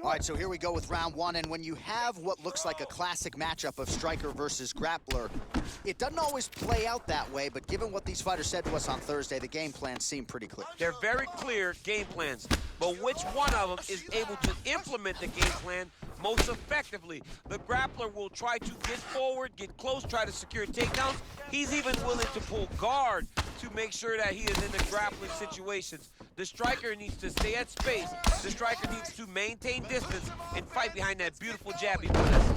All right, so here we go with round one, and when you have what looks like a classic matchup of striker versus grappler, it doesn't always play out that way, but given what these fighters said to us on Thursday, the game plans seem pretty clear. They're very clear game plans, but which one of them is able to implement the game plan most effectively? The grappler will try to get forward, get close, try to secure takedowns. He's even willing to pull guard to make sure that he is in the grappling situations. The striker needs to stay at space. The striker needs to maintain distance and fight behind that beautiful jab he possesses.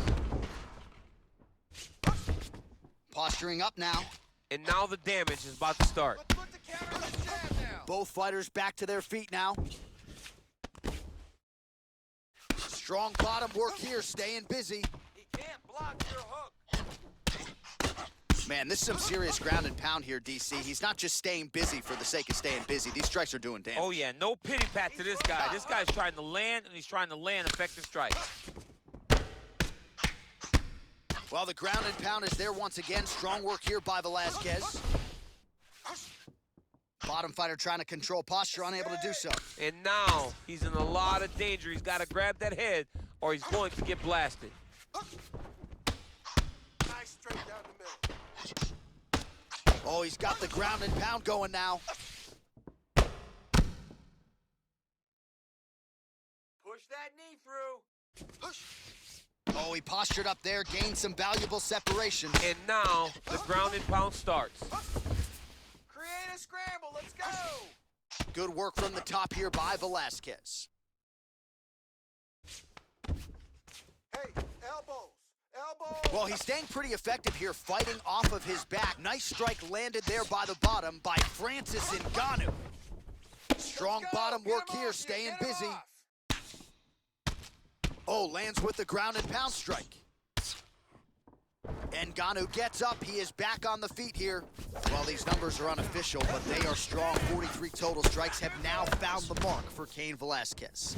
Posturing up now. And now the damage is about to start. Both fighters back to their feet now. Strong bottom work here, staying busy. He can't block your hook. Man, this is some serious ground and pound here, DC. He's not just staying busy for the sake of staying busy. These strikes are doing damage. Oh, yeah, no pity pat to this guy. This guy's trying to land, and he's trying to land effective strikes. Well, the ground and pound is there once again. Strong work here by Velasquez. Bottom fighter trying to control posture, unable to do so. And now he's in a lot of danger. He's got to grab that head, or he's going to get blasted. Nice straight down the middle. Oh, he's got the ground and pound going now. Push that knee through. Push. Oh, he postured up there, gained some valuable separation. And now the ground and pound starts. Create a scramble. Let's go. Good work from the top here by Velasquez. Hey, elbows. Elbows. Well, he's staying pretty effective here, fighting off of his back. Nice strike landed there by the bottom by Francis Ngannou. Strong bottom work here, staying busy. Oh, lands with the ground and pound strike. Ngannou gets up. He is back on the feet here. Well, these numbers are unofficial, but they are strong. 43 total strikes have now found the mark for Cain Velasquez.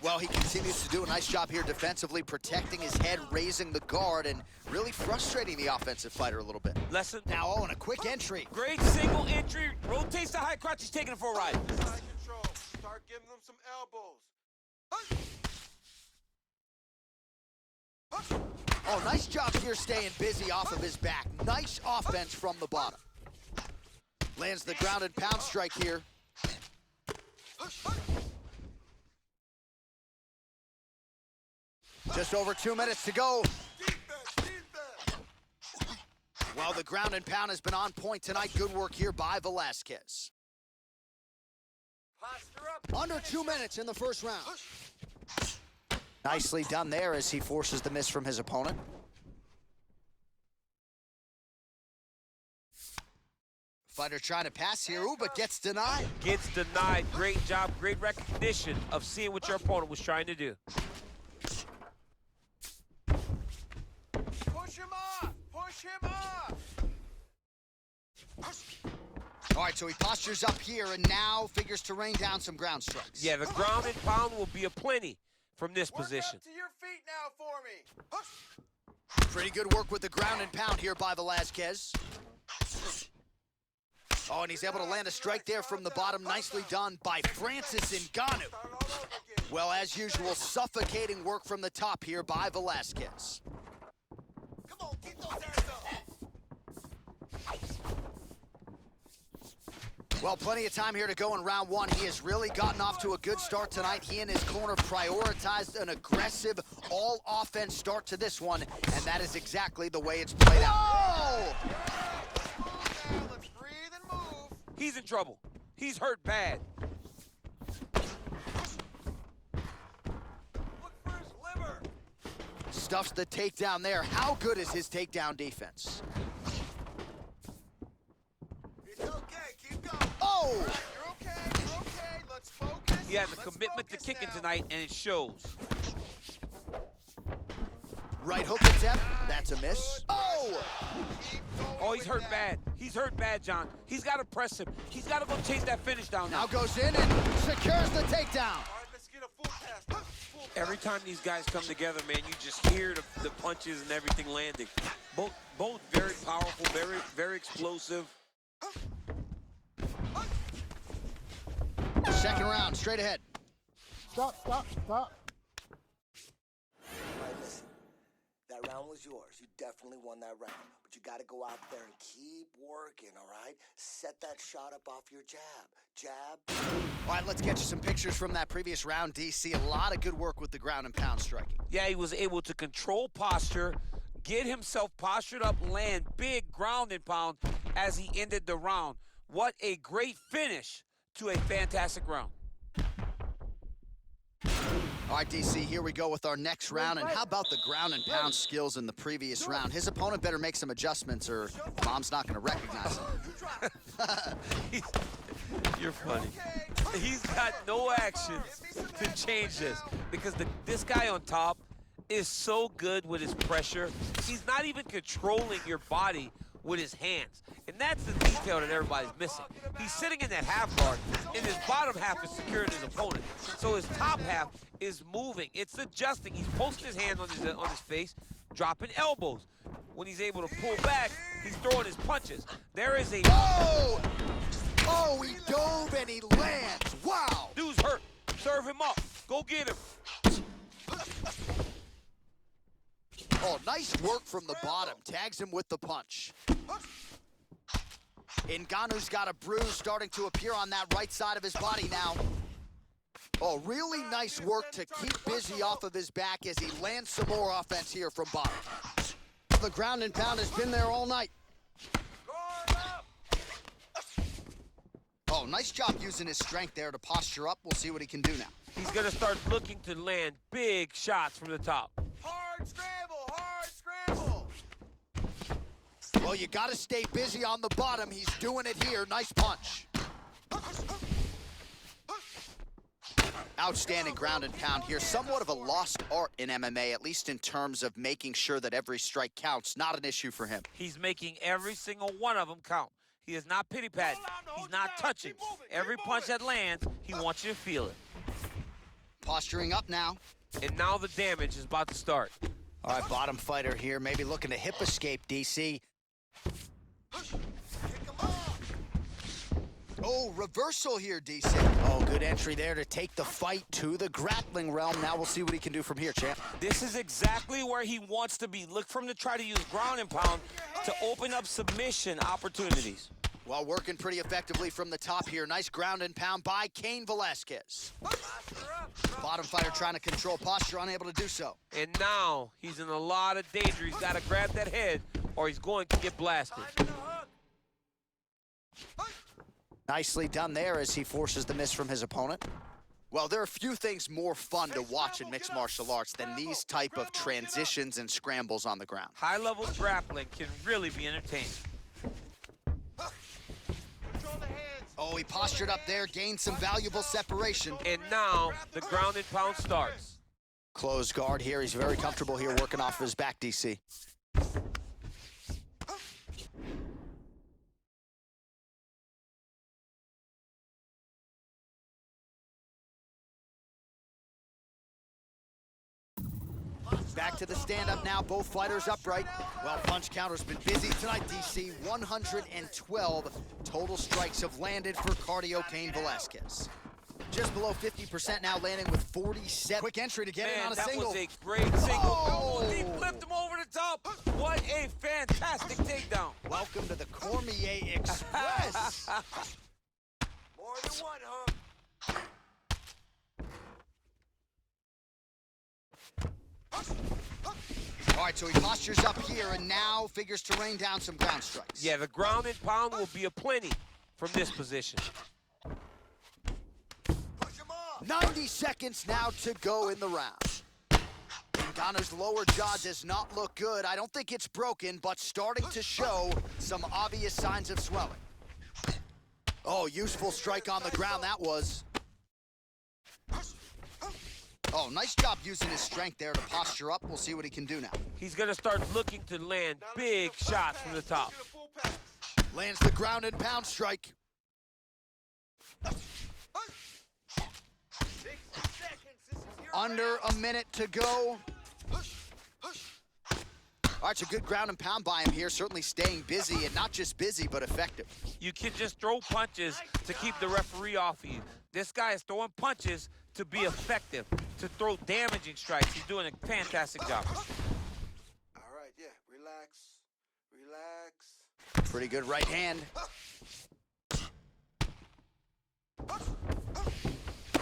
Well, he continues to do a nice job here defensively, protecting his head, raising the guard, and really frustrating the offensive fighter a little bit. Lesson. Now, oh, and a quick entry. Great single entry. Rotates the high crotch. He's taking it for a ride. Side control. Start giving them some elbows. Oh, nice job here staying busy off of his back. Nice offense from the bottom. Lands the ground and pound strike here. Just over 2 minutes to go. Well, the ground and pound has been on point tonight. Good work here by Velasquez. Under 2 minutes in the first round. Nicely done there as he forces the miss from his opponent. Fighter trying to pass here, ooh, but gets denied. Gets denied. Great job. Great recognition of seeing what your opponent was trying to do. Push him off. Push him off. All right, so he postures up here and now figures to rain down some ground strikes. Yeah, the ground and pound will be aplenty from this position. Work up to your feet now for me. Pretty good work with the ground and pound here by Velasquez. Oh, and he's able to land a strike there from the bottom. Nicely done by Francis Ngannou. Start all over again. Well, as usual, suffocating work from the top here by Velasquez. Come on, keep those hands up. Well, plenty of time here to go in round one. He has really gotten off to a good start tonight. He and his corner prioritized an aggressive, all-offense start to this one, and that is exactly the way it's played out. Now, let's breathe and move. He's in trouble. He's hurt bad. Look for his liver. Stuffs the takedown there. How good is his takedown defense? It's okay. Keep going. Oh! You're okay. You're okay. Let's focus. He has a Let's commitment to focus kicking now. tonight, and it shows. Right hook attempt. That's a miss. Oh! Keep going Oh, he's with hurt that. bad. He's hurt bad, John. He's got to press him. He's got to go chase that finish down now. Now goes in and secures the takedown. All right, let's get a full pass. Full pass. Every time these guys come together, man, you just hear the punches and everything landing. Both very powerful, very explosive. Second round, straight ahead. Stop. All right, listen. That round was yours. You definitely won that round. But you got to go out there and keep working, all right? Set that shot up off your jab. Jab. All right, let's get you some pictures from that previous round, DC. A lot of good work with the ground and pound striking. Yeah, he was able to control posture, get himself postured up, land big ground and pound as he ended the round. What a great finish to a fantastic round. All right, DC, here we go with our next round. And how about the ground and pound skills in the previous round? His opponent better make some adjustments or Mom's not going to recognize him. You're funny. He's got no action to change this because this guy on top is so good with his pressure. He's not even controlling your body with his hands. And that's the detail that everybody's missing. He's sitting in that half guard, and his bottom half is securing his opponent. So his top half is moving. It's adjusting. He's posting his hand on his face, dropping elbows. When he's able to pull back, he's throwing his punches. There is a... Oh! Oh, he dove and he lands. Wow! Dude's hurt. Serve him up. Go get him. Oh, nice work from the bottom. Tags him with the punch. Ngannou's got a bruise starting to appear on that right side of his body now. Oh, really nice work to keep busy off of his back as he lands some more offense here from bottom. The ground and pound has been there all night. Oh, nice job using his strength there to posture up. We'll see what he can do now. He's going to start looking to land big shots from the top. Hard scramble, hard scramble. Well, you got to stay busy on the bottom. He's doing it here. Nice punch. Outstanding ground and pound here. Somewhat of a lost art in MMA, at least in terms of making sure that every strike counts. Not an issue for him. He's making every single one of them count. He is not pity-patting. He's not touching. Every punch that lands, he wants you to feel it. Posturing up now. And now the damage is about to start. All right, bottom fighter here, maybe looking to hip escape, DC. Oh, reversal here, DC. Oh, good entry there to take the fight to the grappling realm. Now we'll see what he can do from here, champ. This is exactly where he wants to be. Look for him to try to use ground and pound to open up submission opportunities. Well, working pretty effectively from the top here. Nice ground and pound by Cain Velasquez. Bottom fighter trying to control posture, unable to do so. And now he's in a lot of danger. He's got to grab that head or he's going to get blasted. Nicely done there as he forces the miss from his opponent. Well, there are few things more fun to watch in mixed martial arts than these type of transitions and scrambles on the ground. High-level grappling can really be entertaining. Oh, he postured up there, gained some valuable separation. And now the ground and pound starts. Closed guard here. He's very comfortable here working off of his back, DC. Back to the stand-up now, both fighters upright. Well, punch counter's been busy tonight, DC. 112 total strikes have landed for cardio Cain Velasquez. Just below 50% now, landing with 47. Quick entry to get in on a single. That was a great single. Oh! He flipped him over the top. What a fantastic takedown. Welcome to the Cormier Express. More than one, huh? All right, so he postures up here and now figures to rain down some ground strikes. Yeah, the ground and pound will be aplenty from this position. 90 seconds now to go in the round. Ngannou's lower jaw does not look good. I don't think it's broken, but starting to show some obvious signs of swelling. Oh, useful strike on the ground that was. Oh, nice job using his strength there to posture up. We'll see what he can do now. He's going to start looking to land big shots from the top. Lands the ground and pound strike. Under a minute to go. All right, so good ground and pound by him here. Certainly staying busy, and not just busy, but effective. You can just throw punches to keep the referee off of you. This guy is throwing punches to be effective, to throw damaging strikes. He's doing a fantastic job. All right, yeah, relax, relax. Pretty good right hand.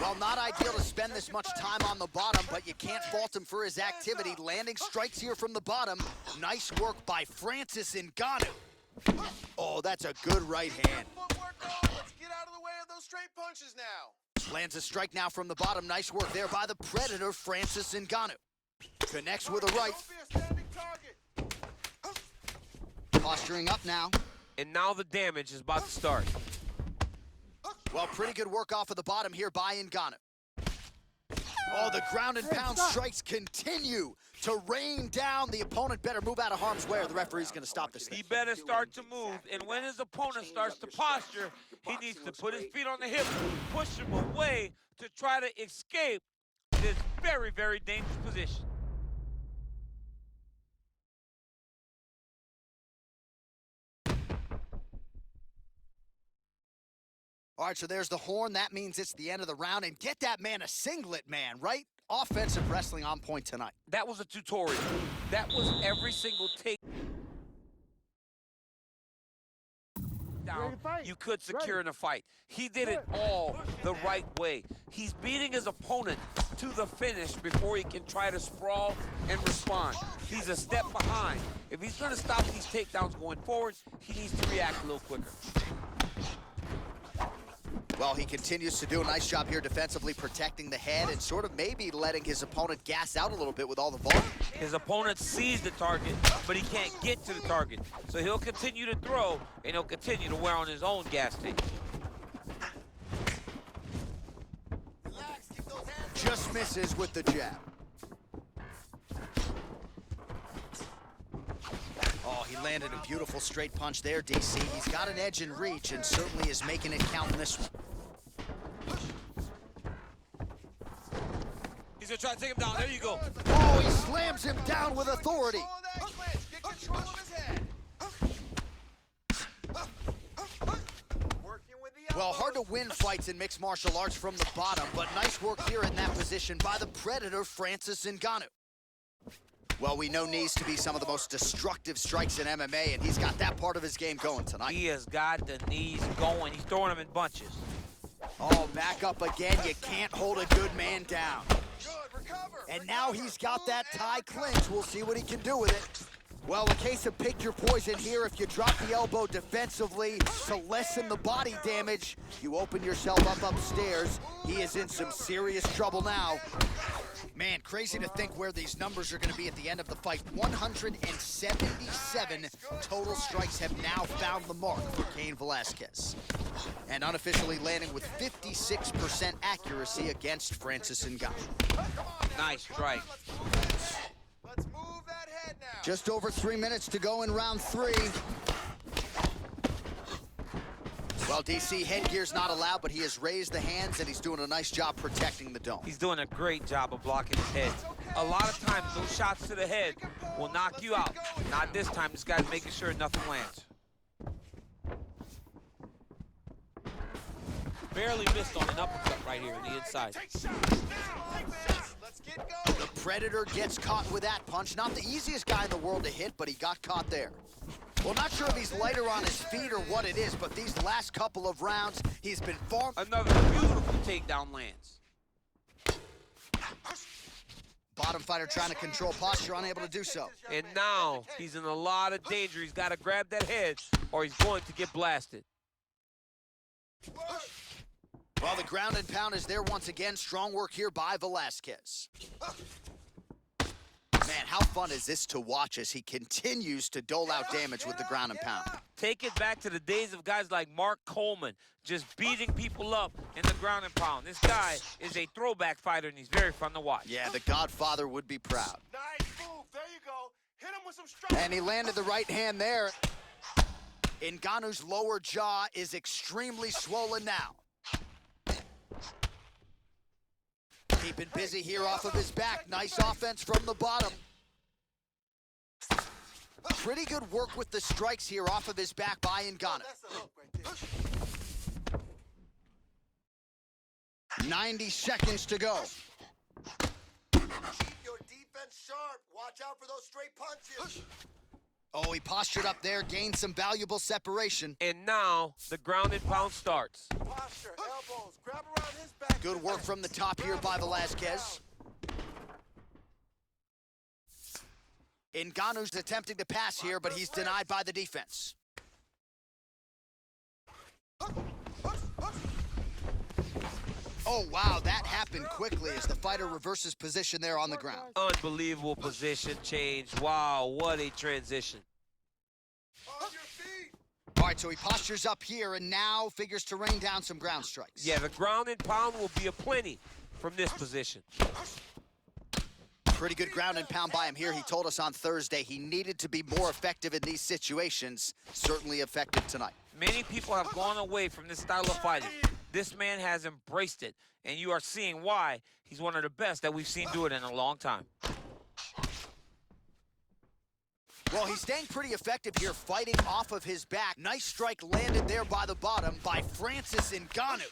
Well, not ideal to spend this much time on the bottom, but you can't fault him for his activity. Landing strikes here from the bottom. Nice work by Francis Ngannou. Oh, that's a good right hand. Footwork on. Let's get out of the way of those straight punches now. Lands a strike now from the bottom. Nice work there by the Predator, Francis Ngannou. Connects with a right. Don't be a standing target. Posturing up now. And now the damage is about to start. Well, pretty good work off of the bottom here by Ngannou. Oh, the ground and pound strikes continue to rain down. The opponent better move out of harm's way or the referee's going to stop this thing. He better start to move, and when his opponent starts to posture, he needs to put his feet on the hip, push him away to try to escape this very, very dangerous position. All right, so there's the horn. That means it's the end of the round. And get that man a singlet, man, right? Offensive wrestling on point tonight. That was a tutorial. That was every single take down you could secure in a fight. He did it all the right way. He's beating his opponent to the finish before he can try to sprawl and respond. He's a step behind. If he's going to stop these takedowns going forward, he needs to react a little quicker. Well, he continues to do a nice job here defensively, protecting the head and sort of maybe letting his opponent gas out a little bit with all the volume. His opponent sees the target, but he can't get to the target. So he'll continue to throw, and he'll continue to wear on his own gas tank. Just misses with the jab. Oh, he landed a beautiful straight punch there, DC. He's got an edge in reach and certainly is making it count in this one. He's gonna try to take him down. There you go. Oh, he slams him down with authority. Get control of his head. Working with the Well, hard to win fights in mixed martial arts from the bottom, but nice work here in that position by the Predator, Francis Ngannou. Well, we know knees to be some of the most destructive strikes in MMA, and he's got that part of his game going tonight. He has got the knees going. He's throwing them in bunches. Oh, back up again. You can't hold a good man down. Good, recover. And now he's got that tie clinch. We'll see what he can do with it. Well, a case of pick your poison here. If you drop the elbow defensively to lessen the body damage, you open yourself up upstairs. He is in some serious trouble now. Man, crazy to think where these numbers are going to be at the end of the fight. 177 total strikes have now found the mark for Cain Velasquez. And unofficially landing with 56% accuracy against Francis Ngannou. Nice strike. Let's move that head now. Just over 3 minutes to go in round 3. Well, DC, headgear's not allowed, but he has raised the hands, and he's doing a nice job protecting the dome. He's doing a great job of blocking his head. A lot of times, those shots to the head will knock you out. Not this time. This guy's making sure nothing lands. Barely missed on an uppercut right here on the inside. Let's get going. The Predator gets caught with that punch. Not the easiest guy in the world to hit, but he got caught there. Well, not sure if he's lighter on his feet or what it is, but these last couple of rounds, he's been far... Another beautiful takedown lands. Bottom fighter trying to control posture, unable to do so. And now he's in a lot of danger. He's got to grab that head or he's going to get blasted. Well, the ground and pound is there once again. Strong work here by Velasquez. Man, how fun is this to watch as he continues to dole out damage with the ground and pound? Take it back to the days of guys like Mark Coleman, just beating people up in the ground and pound. This guy is a throwback fighter, and he's very fun to watch. Yeah, the Godfather would be proud. Nice move. There you go. Hit him with some strikes. And he landed the right hand there. Ngannou's lower jaw is extremely swollen now. Keeping busy here off of his back. Nice offense from the bottom. Pretty good work with the strikes here off of his back by Ngannou. That's a hook right there. 90 seconds to go. Keep your defense sharp. Watch out for those straight punches. Oh, he postured up there, gained some valuable separation. And now the ground and pound starts. Posture, elbows, grab around his back. Good work from the top here by Velasquez. Ngannou's attempting to pass here, but he's denied by the defense. Oh, wow, that happened quickly as the fighter reverses position there on the ground. Unbelievable position change. Wow, what a transition. On your feet. All right, so he postures up here and now figures to rain down some ground strikes. Yeah, the ground and pound will be aplenty from this position. Pretty good ground and pound by him here. He told us on Thursday he needed to be more effective in these situations. Certainly effective tonight. Many people have gone away from this style of fighting. This man has embraced it, and you are seeing why he's one of the best that we've seen do it in a long time. Well, he's staying pretty effective here, fighting off of his back. Nice strike landed there by the bottom by Francis Ngannou.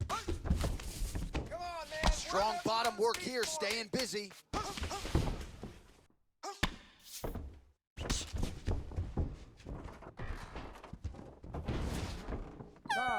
Come on, man. Strong bottom work here, staying busy.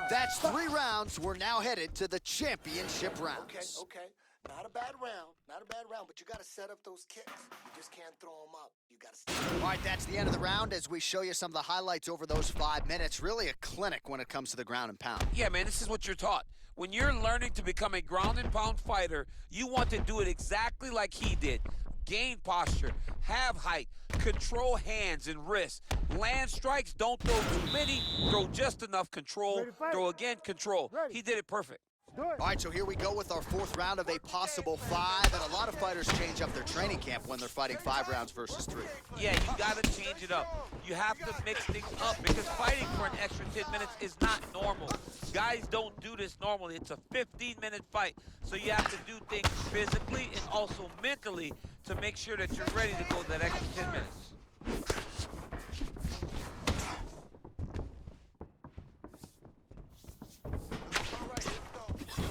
That's 3 rounds. We're now headed to the championship rounds. Okay. Not a bad round. Not a bad round, but you got to set up those kicks. You just can't throw them up. You got to. All right, that's the end of the round as we show you some of the highlights over those 5 minutes. Really a clinic when it comes to the ground and pound. Yeah, man, this is what you're taught. When you're learning to become a ground and pound fighter, you want to do it exactly like he did. Gain posture, have height, control hands and wrists. Land strikes, don't throw too many, throw just enough, control, throw again, control. He did it perfect. All right, so here we go with our 4th round of a possible 5, and a lot of fighters change up their training camp when they're fighting 5 rounds versus 3. Yeah, you gotta change it up. You have to mix things up because fighting for an extra 10 minutes is not normal. Guys don't do this normally. It's a 15-minute fight, so you have to do things physically and also mentally to make sure that you're ready to go that extra 10 minutes.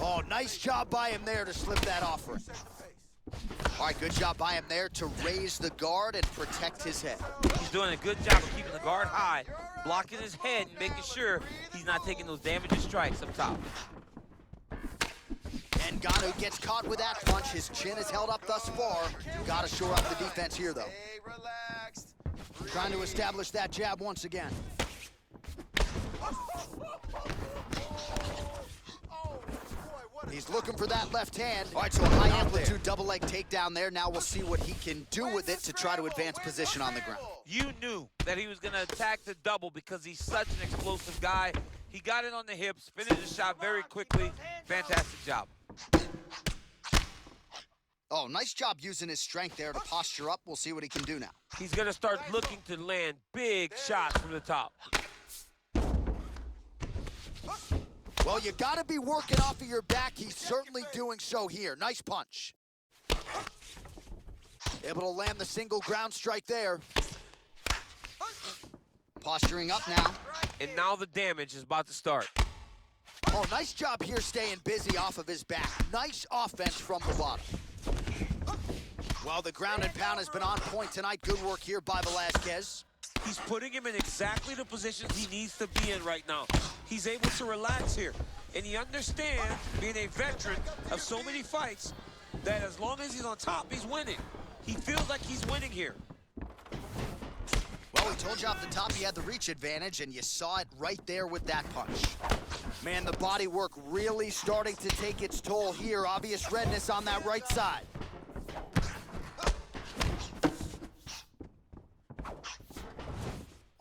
Oh, nice job by him there to slip that offer. All right, good job by him there to raise the guard and protect his head. He's doing a good job of keeping the guard high, blocking his head, and making sure he's not taking those damaging strikes up top. Ngannou gets caught with that punch. His chin is held up thus far. Got to shore up the defense here, though. Hey, relaxed. Trying to establish that jab once again. He's looking for that left hand. All right, so a high amplitude double leg takedown there. Now we'll see what he can do with it to try to advance position on the ground. You knew that he was going to attack the double because he's such an explosive guy. He got it on the hips, finished the shot very quickly. Fantastic job. Oh, nice job using his strength there to posture up. We'll see what he can do now. He's going to start looking to land big shots from the top. Well, you got to be working off of your back. He's certainly doing so here. Nice punch. Able to land the single ground strike there. Posturing up now. And now the damage is about to start. Oh, nice job here staying busy off of his back. Nice offense from the bottom. Well, the ground and pound has been on point tonight. Good work here by Velasquez. He's putting him in exactly the positions he needs to be in right now. He's able to relax here. And he understands, being a veteran of so many fights, that as long as he's on top, he's winning. He feels like he's winning here. Well, we told you off the top he had the reach advantage, and you saw it right there with that punch. Man, the body work really starting to take its toll here. Obvious redness on that right side.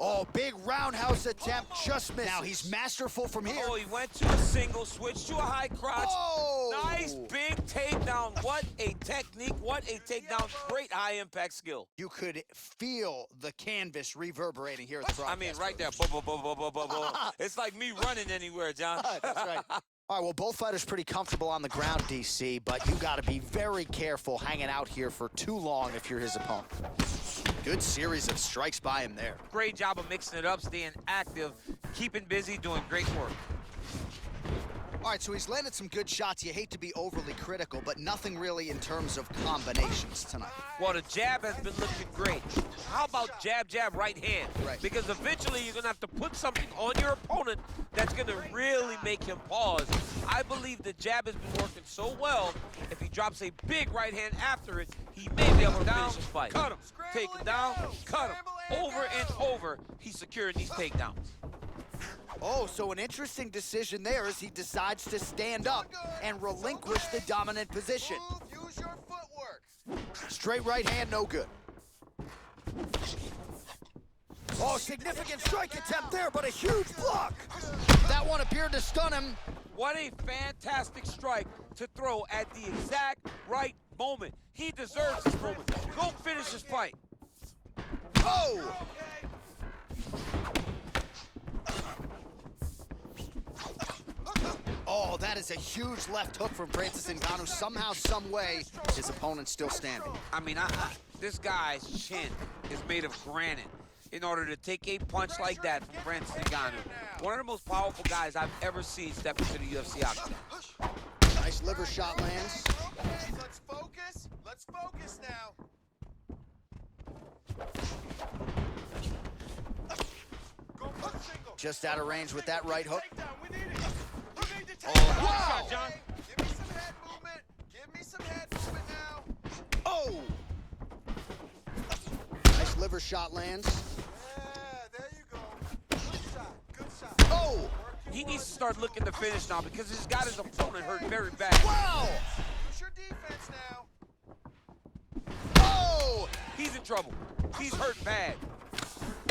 Oh, big roundhouse attempt, just missed. Now he's masterful from here. Oh, he went to a single, switched to a high crotch. Oh! Nice big takedown. What a technique, what a takedown. Great high impact skill. You could feel the canvas reverberating here at the broadcast. I mean, right there. Boom, boom, boom, boom, boom, boom, boom. It's like me running anywhere, John. That's right. All right, well, both fighters pretty comfortable on the ground, DC, but you got to be very careful hanging out here for too long if you're his opponent. Good series of strikes by him there. Great job of mixing it up, staying active, keeping busy, doing great work. All All right, so he's landed some good shots. You hate to be overly critical, but nothing really in terms of combinations tonight. Well, the jab has been looking great. How about jab, jab, right hand? Right. Because eventually you're going to have to put something on your opponent that's going to really make him pause. I believe the jab has been working so well, if he drops a big right hand after it, he may be able to finish his fight. Cut him, take him down, cut him. Over and over, he's securing these takedowns. Oh, so an interesting decision there as he decides to stand up and relinquish the dominant position. Use your footwork. Straight right hand, no good. Oh, significant strike attempt there, but a huge block. That one appeared to stun him. What a fantastic strike to throw at the exact right moment. He deserves this moment. Go finish his fight. Oh! Oh, that is a huge left hook from Francis Ngannou. Somehow, some way, his opponent's still standing. I mean, this guy's chin is made of granite in order to take a punch like that from Francis Ngannou. One of the most powerful guys I've ever seen step into the UFC octagon. Nice liver shot lands. Okay, let's focus. Let's focus now. Go for the single. Just out of range with that right hook. Takedown, we need it. We need to take Oh, down. wow. John. Give me some head movement. Give me some head movement now. Oh! Nice liver shot lands. Yeah, there you go. Good shot. Good shot. Oh! He needs to start looking to finish now because he's got his opponent hurt very bad. Wow! Use your defense now. Oh! He's in trouble. He's hurt bad.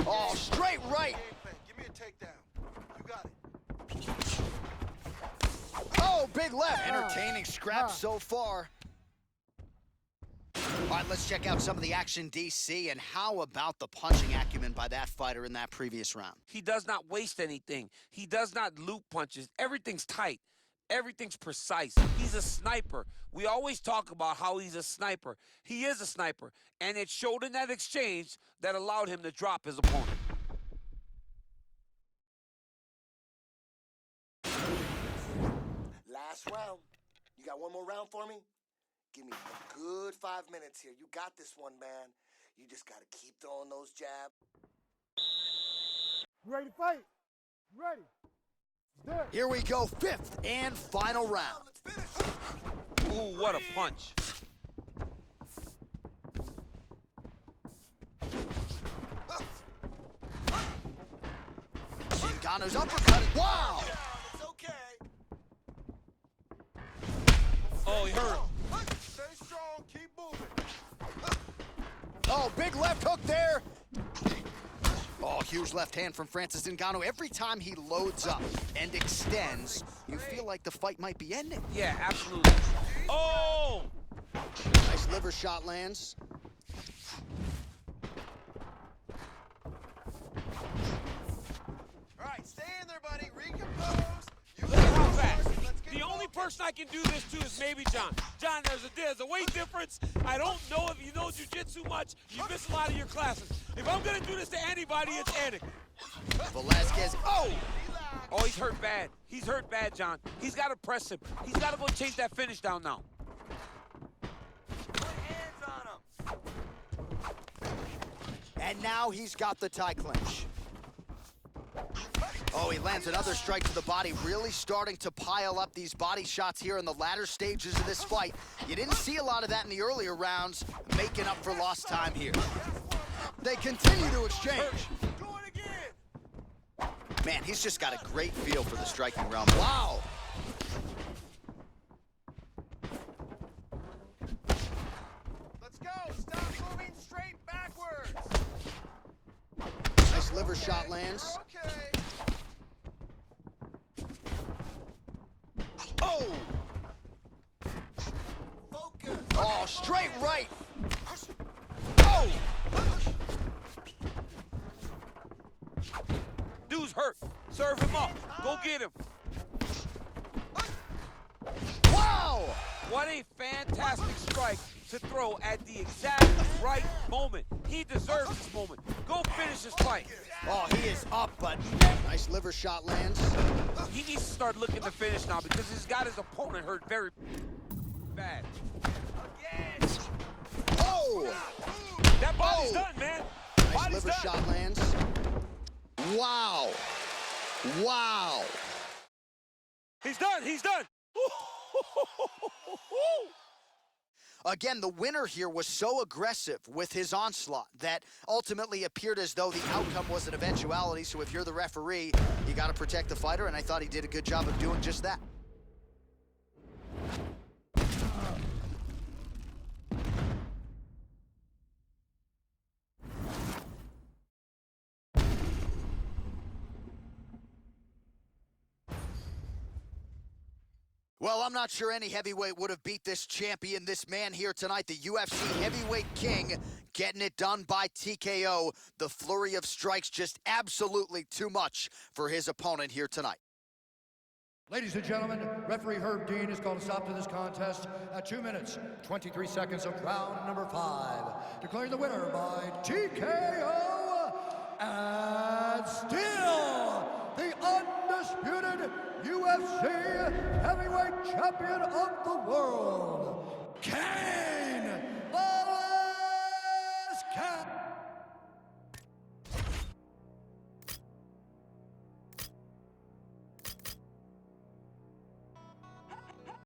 Oh, straight right. Game plan. Give me a takedown. You got it. Oh, big left. Entertaining scrap so far. All right, let's check out some of the action, DC, and how about the punching acumen by that fighter in that previous round? He does not waste anything. He does not loop punches. Everything's tight. Everything's precise. He's a sniper. We always talk about how he's a sniper. He is a sniper, and it showed in that exchange that allowed him to drop his opponent. Last round. You got one more round for me? Give me a good 5 minutes here. You got this one, man. You just got to keep throwing those jabs. Ready to fight? Ready. There. Here we go, fifth and final round. Ooh, what a punch. Ngannou's uppercut. Wow! It's okay. Oh, he hurt him. Stay strong. Keep moving. Oh, big left hook there. Oh, huge left hand from Francis Ngannou. Every time he loads up and extends, you feel like the fight might be ending. Yeah, absolutely. Oh! Nice liver shot lands. All right, stay in there, buddy. Recompose. You Look at how got fast. this. Let's get The only focused. person I can do this to is maybe John. John, there's a weight difference. I don't know if you know jiu-jitsu much. You miss a lot of your classes. If I'm gonna do this to anybody, it's Anik. Velasquez. Oh! Relax. Oh, he's hurt bad. He's hurt bad, John. He's got to press him. He's got to go chase that finish down now. Put hands on him. And now he's got the tie clinch. Oh, he lands another strike to the body, really starting to pile up these body shots here in the latter stages of this fight. You didn't see a lot of that in the earlier rounds, making up for lost time here. They continue to exchange. Do it again. Man, he's just got a great feel for the striking realm. Wow! Let's go. Stop moving straight backwards. Nice liver shot lands. You're okay. Oh! Focus. Oh, straight right. Oh! Dude's hurt. Serve him up. Go get him. Wow! What a fantastic strike to throw at the exact right moment. He deserves this moment. Go finish this fight. Oh, he is up, but nice liver shot lands. He needs to start looking to finish now because he's got his opponent hurt very bad. Oh! That body's Oh! done, man. Nice Body's liver done. shot lands. Wow. Wow. He's done. He's done. Again, the winner here was so aggressive with his onslaught that ultimately appeared as though the outcome was an eventuality. So if you're the referee, you got to protect the fighter, and I thought he did a good job of doing just that. Well, I'm not sure any heavyweight would have beat this champion, this man here tonight, the UFC heavyweight king, getting it done by TKO. The flurry of strikes just absolutely too much for his opponent here tonight. Ladies and gentlemen, referee Herb Dean has called a stop to this contest at 2 minutes, 23 seconds of round number 5. Declaring the winner by TKO, and still the undisputed UFC heavyweight champion of the world, King